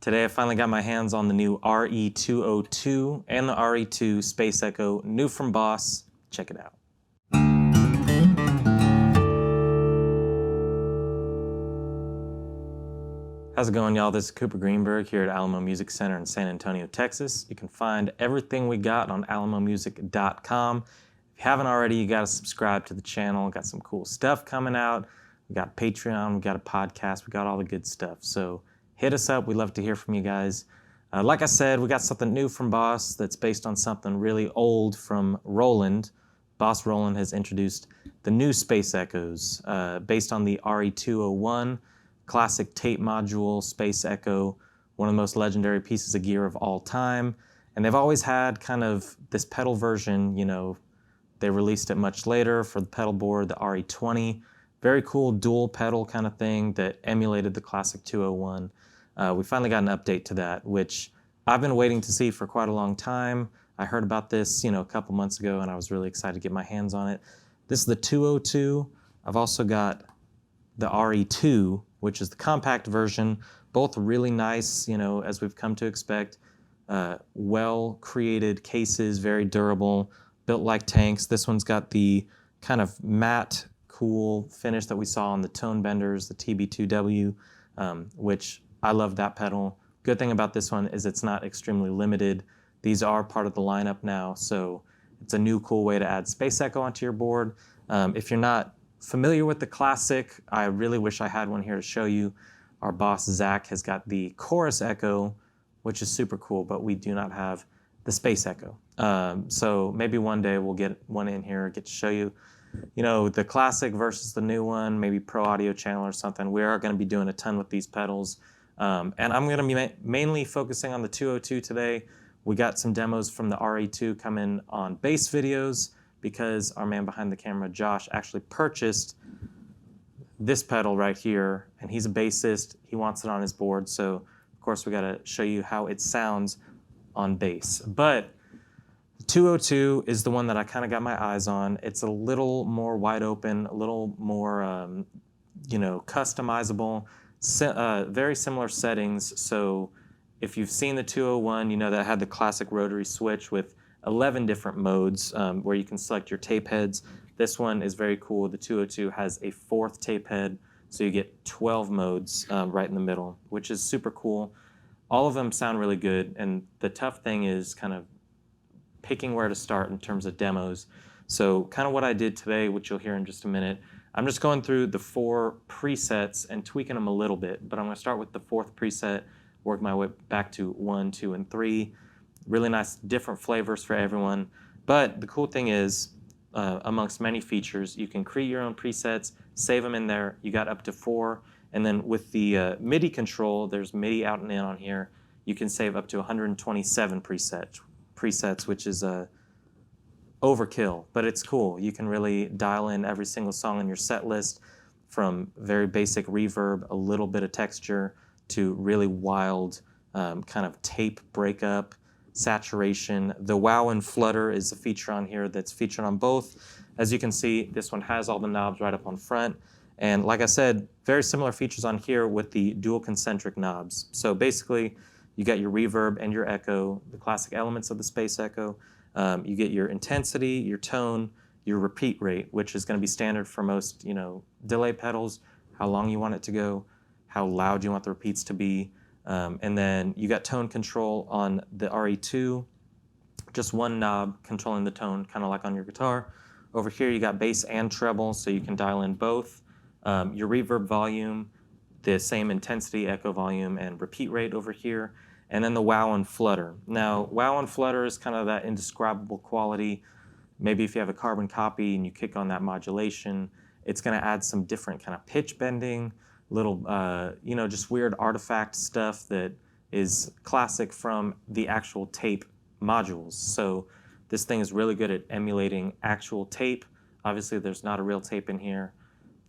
Today I finally got my hands on the new RE-202 and the RE-2 Space Echo, new from Boss. Check it out. How's it going, y'all? This is Cooper Greenberg here at Alamo Music Center in San Antonio, Texas. You can find everything we got on alamomusic.com. If you haven't already, you got to subscribe to the channel. Got some cool stuff coming out. We got Patreon, we got a podcast, we got all the good stuff. So hit us up. We'd love to hear from you guys. Like I said, we got something new from Boss that's based on something really old from Roland. Boss Roland has introduced the new Space Echoes based on the RE-201 classic tape module Space Echo, one of the most legendary pieces of gear of all time. And they've always had kind of this pedal version, you know, they released it much later for the pedal board, the RE-20. Very cool dual pedal kind of thing that emulated the classic 201. We finally got an update to that, which I've been waiting to see for quite a long time. I heard about this, you know, a couple months ago, and I was really excited to get my hands on it. This is the 202. I've also got the RE-2, which is the compact version. Both really nice, you know, as we've come to expect. Well-created cases, very durable, built like tanks. This one's got the kind of matte, cool finish that we saw on the tone benders, the TB2W, which I love that pedal. Good thing about this one is it's not extremely limited. These are part of the lineup now, so it's a new cool way to add Space Echo onto your board. If you're not familiar with the classic, I really wish I had one here to show you. Our boss Zach has got the Chorus Echo, which is super cool, but we do not have the Space Echo. So maybe one day we'll get one in here, get to show you, you know, the classic versus the new one, maybe Pro Audio Channel or something. We are going to be doing a ton with these pedals. And I'm going to be mainly focusing on the 202 today. We got some demos from the RE-2 coming on bass videos, because our man behind the camera, Josh, actually purchased this pedal right here, and he's a bassist. He wants it on his board, so of course we got to show you how it sounds on bass. But the 202 is the one that I kind of got my eyes on. It's a little more wide open, a little more, you know, customizable, very similar settings. So if you've seen the 201, you know that had the classic rotary switch with 11 different modes where you can select your tape heads. This one is very cool. The 202 has a fourth tape head, so you get 12 modes right in the middle, which is super cool. All of them sound really good, and the tough thing is kind of picking where to start in terms of demos. So kind of what I did today, which you'll hear in just a minute, I'm just going through the 4 presets and tweaking them a little bit, but I'm going to start with the 4th preset, work my way back to 1, 2, and 3. Really nice, different flavors for everyone. But the cool thing is, amongst many features, you can create your own presets, save them in there. You got up to 4. And then with the MIDI control, there's MIDI out and in on here. You can save up to 127 presets, which is overkill, but it's cool. You can really dial in every single song in your set list, from very basic reverb, a little bit of texture, to really wild kind of tape breakup, saturation. The wow and flutter is a feature on here that's featured on both. As you can see, this one has all the knobs right up on front. And like I said, very similar features on here with the dual concentric knobs. So basically, you got your reverb and your echo, the classic elements of the Space Echo. You get your intensity, your tone, your repeat rate, which is going to be standard for most, you know, delay pedals, how long you want it to go, how loud you want the repeats to be. And then you got tone control on the RE-2, just one knob controlling the tone, kind of like on your guitar. Over here you got bass and treble, so you can dial in both. Your reverb volume, the same intensity, echo volume, and repeat rate over here. And then the wow and flutter. Now, wow and flutter is kind of that indescribable quality. Maybe if you have a carbon copy and you kick on that modulation, it's going to add some different kind of pitch bending, little, you know, just weird artifact stuff that is classic from the actual tape modules. So this thing is really good at emulating actual tape. Obviously, there's not a real tape in here.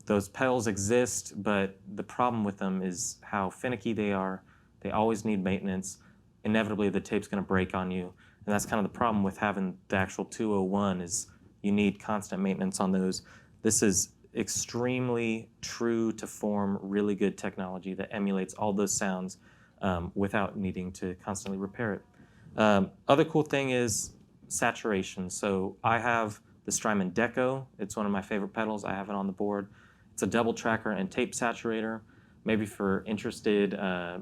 Those pedals exist, but the problem with them is how finicky they are. They always need maintenance. Inevitably, the tape's going to break on you. And that's kind of the problem with having the actual 201 is you need constant maintenance on those. This is extremely true to form, really good technology that emulates all those sounds without needing to constantly repair it. Other cool thing is saturation. So I have the Strymon Deco. It's one of my favorite pedals. I have it on the board. It's a double tracker and tape saturator. Maybe for interested,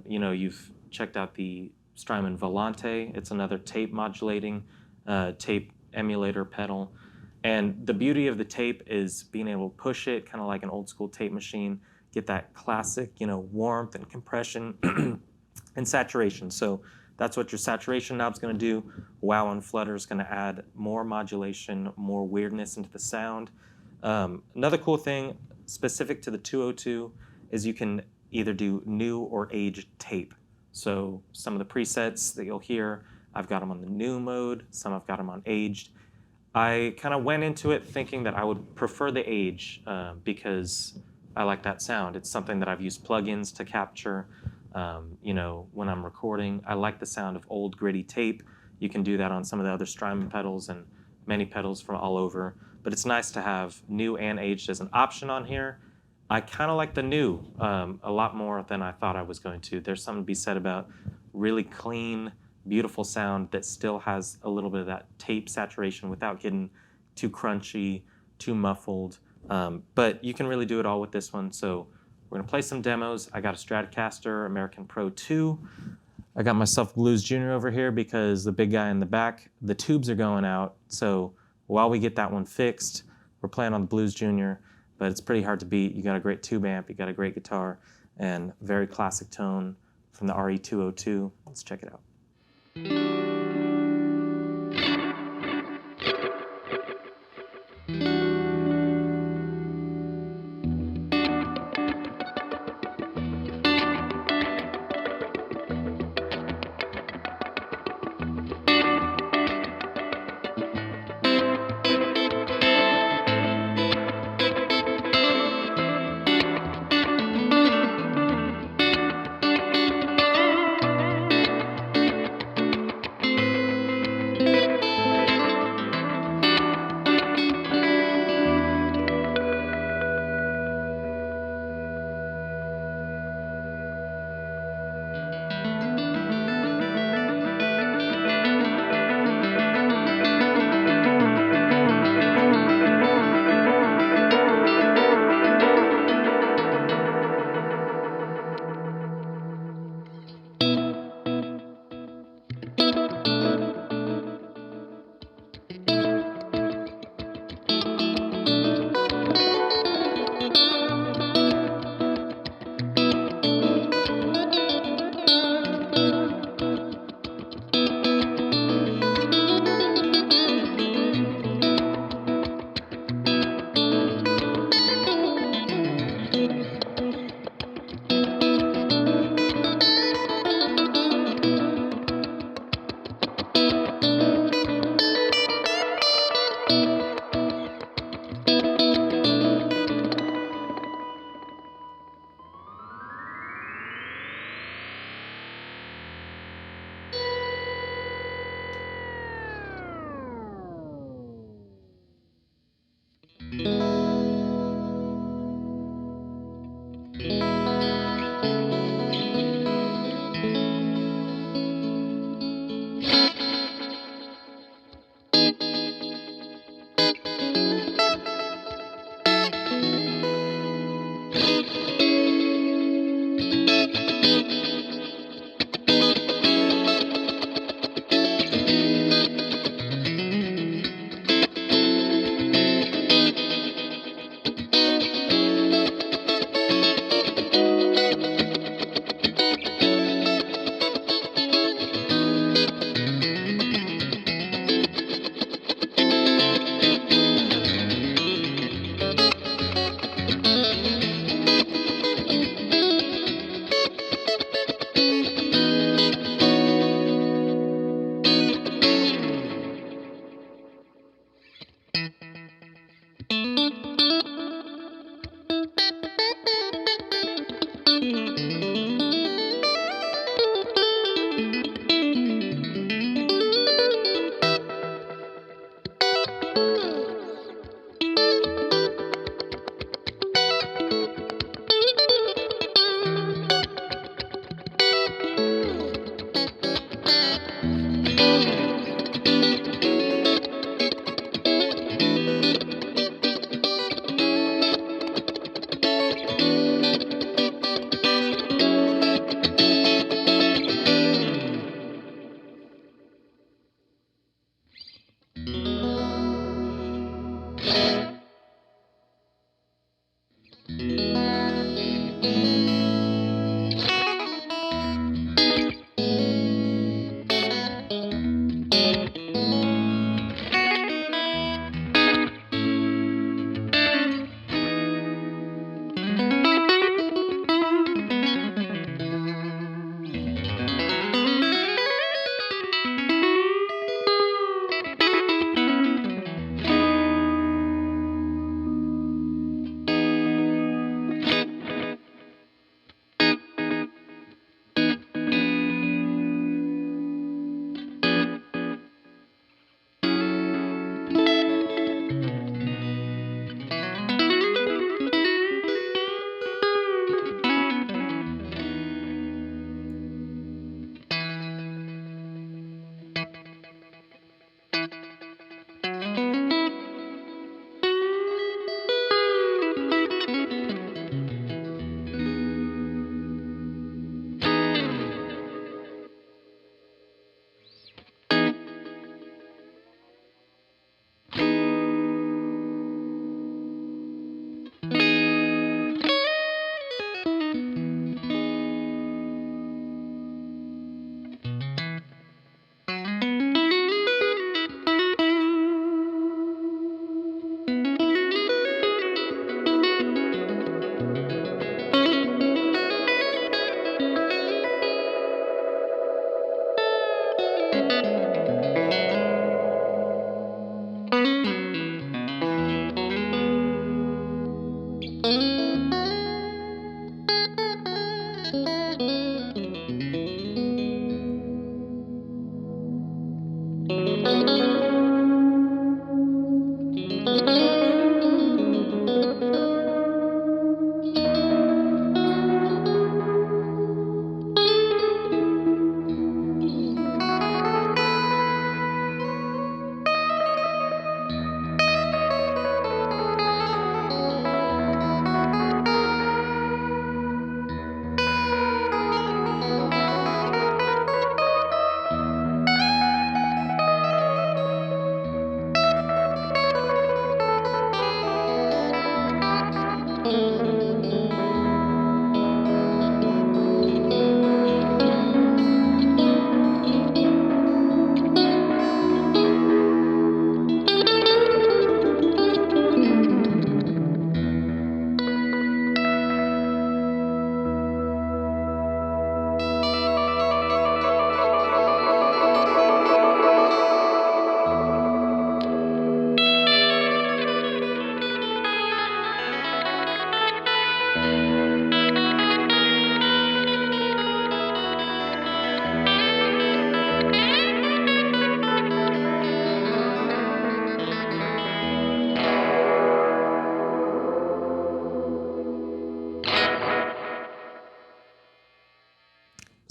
you've checked out the Strymon Volante. It's another tape modulating tape emulator pedal. And the beauty of the tape is being able to push it, kind of like an old school tape machine, get that classic, warmth and compression and saturation. So that's what your saturation knob's going to do. Wow and Flutter is going to add more modulation, more weirdness into the sound. Another cool thing specific to the 202 is you can either do new or aged tape. So some of the presets that you'll hear, I've got them on the new mode, some I've got them on aged. I kind of went into it thinking that I would prefer the age because I like that sound. It's something that I've used plugins to capture. When I'm recording, I like the sound of old gritty tape. You can do that on some of the other Strymon pedals and many pedals from all over. But it's nice to have new and aged as an option on here. I kind of like the new a lot more than I thought I was going to. There's something to be said about really clean, beautiful sound that still has a little bit of that tape saturation without getting too crunchy, too muffled. But you can really do it all with this one. So we're gonna play some demos. I got a Stratocaster American Pro 2. I got myself Blues Junior over here because the big guy in the back, the tubes are going out. So while we get that one fixed, we're playing on the Blues Junior, but it's pretty hard to beat. You got a great tube amp, you got a great guitar, and very classic tone from the RE-202. Let's check it out.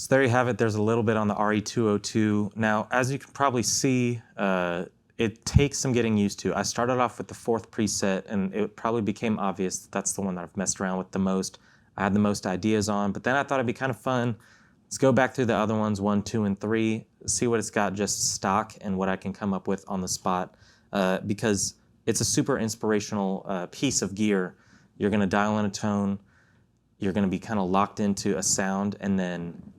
So there you have it. There's a little bit on the RE-202. Now, as you can probably see, it takes some getting used to. I started off with the 4th preset, and it probably became obvious that that's the one that I've messed around with the most. I had the most ideas on, but then I thought it'd be kind of fun. Let's go back through the other ones, 1, 2, and 3, see what it's got just stock and what I can come up with on the spot, because it's a super inspirational piece of gear. You're going to dial in a tone, you're going to be kind of locked into a sound, and then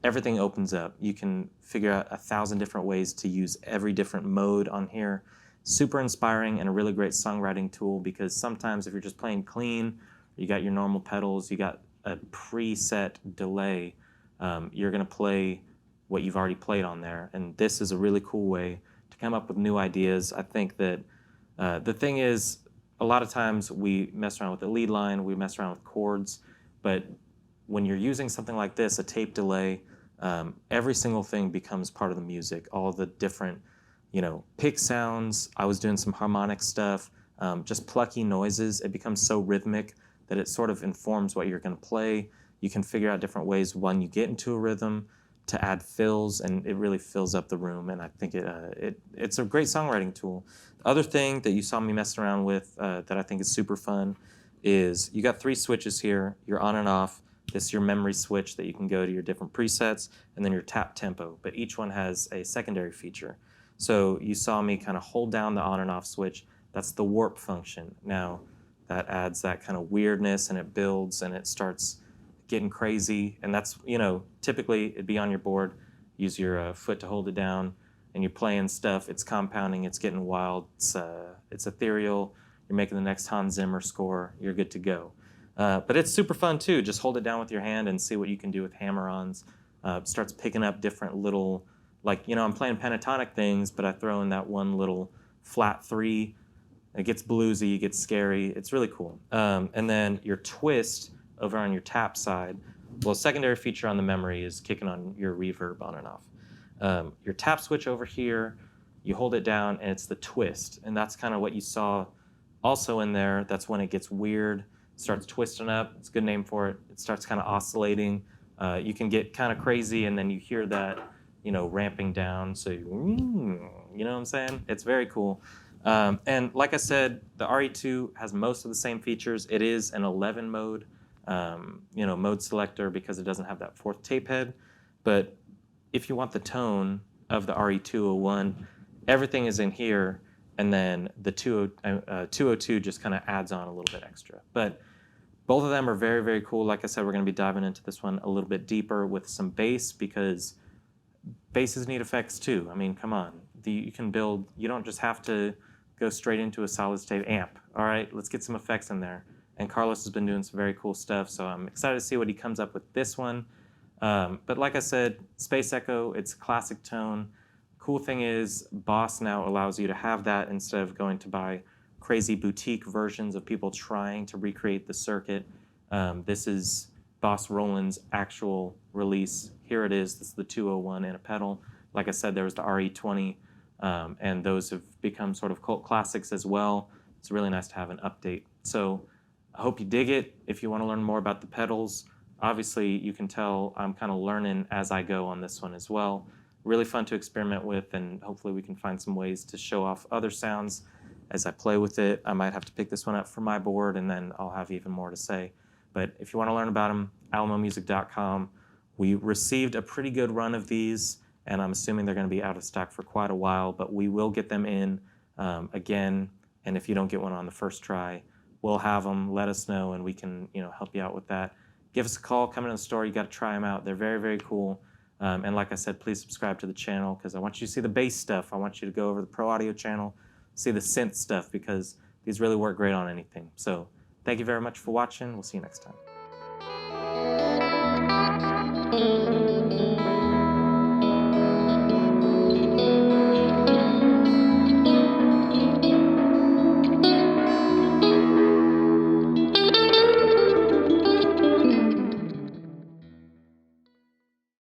everything opens up. You can figure out 1,000 different ways to use every different mode on here. Super inspiring and a really great songwriting tool, because sometimes if you're just playing clean, you got your normal pedals, you got a preset delay, you're going to play what you've already played on there. And this is a really cool way to come up with new ideas. I think that the thing is, a lot of times we mess around with the lead line, we mess around with chords, but when you're using something like this, a tape delay, every single thing becomes part of the music. All the different, pick sounds. I was doing some harmonic stuff, just plucky noises. It becomes so rhythmic that it sort of informs what you're going to play. You can figure out different ways when you get into a rhythm to add fills, and it really fills up the room. And I think it's a great songwriting tool. The other thing that you saw me messing around with that I think is super fun is you got 3 switches here. You're on and off. This is your memory switch that you can go to your different presets, and then your tap tempo. But each one has a secondary feature. So you saw me kind of hold down the on and off switch. That's the warp function. Now that adds that kind of weirdness, and it builds and it starts getting crazy. And that's, typically it'd be on your board. Use your foot to hold it down, and you're playing stuff. It's compounding. It's getting wild. It's ethereal. You're making the next Hans Zimmer score. You're good to go. But it's super fun too. Just hold it down with your hand and see what you can do with hammer-ons. Starts picking up different little, I'm playing pentatonic things, but I throw in that one little flat 3. It gets bluesy, it gets scary. It's really cool. And then your twist over on your tap side, well, a secondary feature on the memory is kicking on your reverb on and off. Your tap switch over here, you hold it down, and it's the twist. And that's kind of what you saw also in there. That's when it gets weird. Starts twisting up. It's a good name for it. It starts kind of oscillating. You can get kind of crazy, and then you hear that, ramping down. So, you know what I'm saying? It's very cool. And like I said, the RE-2 has most of the same features. It is an 11 mode, mode selector, because it doesn't have that 4th tape head. But if you want the tone of the RE-201, everything is in here, and then the 202 just kind of adds on a little bit extra. But both of them are very, very cool. Like I said, we're going to be diving into this one a little bit deeper with some bass, because basses need effects too. I mean, come on. You can build, you don't just have to go straight into a solid state amp. All right, let's get some effects in there. And Carlos has been doing some very cool stuff, so I'm excited to see what he comes up with this one. But like I said, Space Echo, it's a classic tone. Cool thing is, Boss now allows you to have that instead of going to buy crazy boutique versions of people trying to recreate the circuit. This is Boss Roland's actual release. Here it is. This is the 201 and a pedal. Like I said, there was the RE-20, and those have become sort of cult classics as well. It's really nice to have an update. So I hope you dig it. If you want to learn more about the pedals, obviously you can tell I'm kind of learning as I go on this one as well. Really fun to experiment with, and hopefully we can find some ways to show off other sounds as I play with it. I might have to pick this one up for my board, and then I'll have even more to say. But if you want to learn about them, alamomusic.com. We received a pretty good run of these, and I'm assuming they're going to be out of stock for quite a while, but we will get them in again. And if you don't get one on the first try, we'll have them. Let us know, and we can help you out with that. Give us a call. Come into the store. You got to try them out. They're very, very cool. And like I said, please subscribe to the channel, because I want you to see the bass stuff. I want you to go over the Pro Audio channel, see the synth stuff, because these really work great on anything. So thank you very much for watching. We'll see you next time.